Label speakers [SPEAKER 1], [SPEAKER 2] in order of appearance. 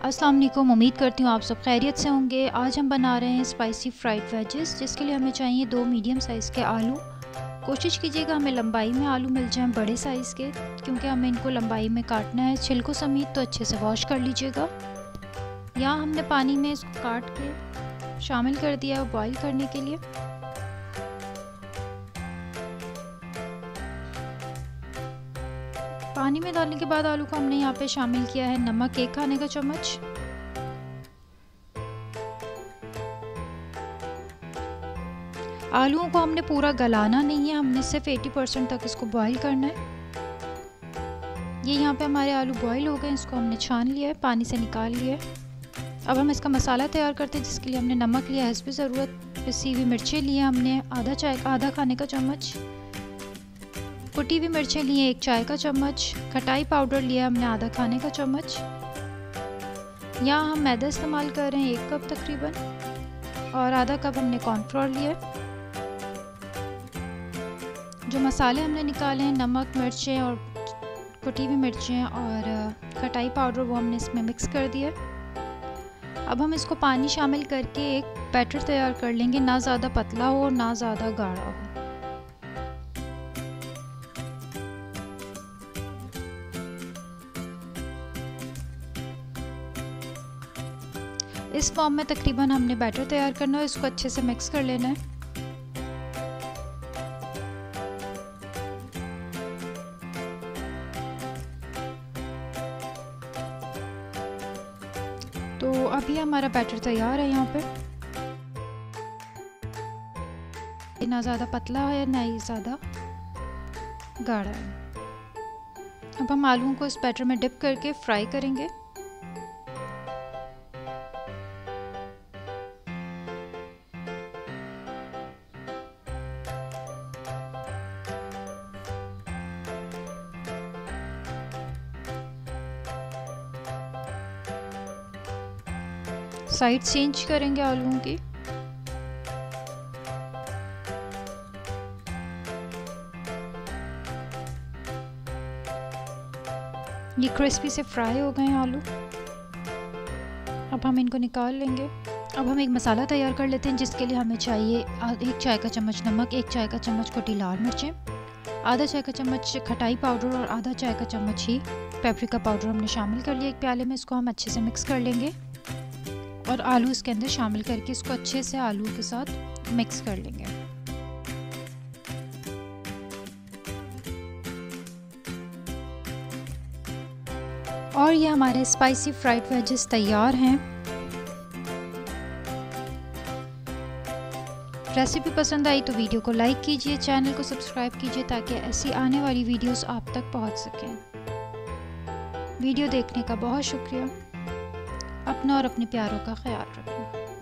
[SPEAKER 1] अस्सलाम वालेकुम। उम्मीद करती हूँ आप सब खैरियत से होंगे। आज हम बना रहे हैं स्पाइसी फ्राइड वेजेस, जिसके लिए हमें चाहिए 2 मीडियम साइज़ के आलू। कोशिश कीजिएगा हमें लंबाई में आलू मिल जाएं बड़े साइज़ के, क्योंकि हमें इनको लंबाई में काटना है छिलकों समेत। तो अच्छे से वॉश कर लीजिएगा। यहाँ हमने पानी में इसको काट के शामिल कर दिया है बॉईल करने के लिए। पानी में डालने के बाद आलू को हमने यहाँ पे शामिल किया है नमक 1 खाने का चम्मच, आलूओं को हमने पूरा गलाना नहीं है, हमने सिर्फ 80% तक इसको बॉईल करना है। ये यहाँ पे हमारे आलू बॉईल हो गए, इसको हमने छान लिया है, पानी से निकाल लिया है। अब हम इसका मसाला तैयार करते हैं, जिसके लिए हमने नमक लिया हस्बे ज़रूरत, पिसी हुई मिर्चें लिए हमने आधा खाने का चम्मच, कुटी हुई मिर्चें लिए 1 चाय का चम्मच, खटाई पाउडर लिया हमने आधा खाने का चम्मच। यहाँ हम मैदा इस्तेमाल कर रहे हैं 1 कप तकरीबन, और आधा कप हमने कॉर्नफ्लोर लिया। जो मसाले हमने निकाले हैं नमक, मिर्चें और कुटी हुई मिर्चें और खटाई पाउडर, वो हमने इसमें मिक्स कर दिया। अब हम इसको पानी शामिल करके एक बैटर तैयार कर लेंगे, ना ज़्यादा पतला हो ना ज़्यादा गाढ़ा हो। इस फॉर्म में तकरीबन हमने बैटर तैयार करना है, इसको अच्छे से मिक्स कर लेना है। तो अभी हमारा बैटर तैयार है। यहाँ पे ना ज़्यादा पतला है ना ही ज़्यादा गाढ़ा है। अब हम आलूओं को इस बैटर में डिप करके फ्राई करेंगे। साइड चेंज करेंगे आलूओं की। ये क्रिस्पी से फ्राई हो गए हैं आलू। अब हम इनको निकाल लेंगे। अब हम एक मसाला तैयार कर लेते हैं, जिसके लिए हमें चाहिए 1 चाय का चम्मच नमक, 1 चाय का चम्मच कुटी लाल मिर्चें, आधा चाय का चम्मच खटाई पाउडर और आधा चाय का चम्मच ही पेपरिका पाउडर हमने शामिल कर लिया एक प्याले में। इसको हम अच्छे से मिक्स कर लेंगे और आलू इसके अंदर शामिल करके इसको अच्छे से आलू के साथ मिक्स कर लेंगे। और ये हमारे स्पाइसी फ्राइड वेजेस तैयार हैं। रेसिपी पसंद आई तो वीडियो को लाइक कीजिए, चैनल को सब्सक्राइब कीजिए, ताकि ऐसी आने वाली वीडियोस आप तक पहुंच सकें। वीडियो देखने का बहुत शुक्रिया। अपना और अपने प्यारों का ख्याल रखें।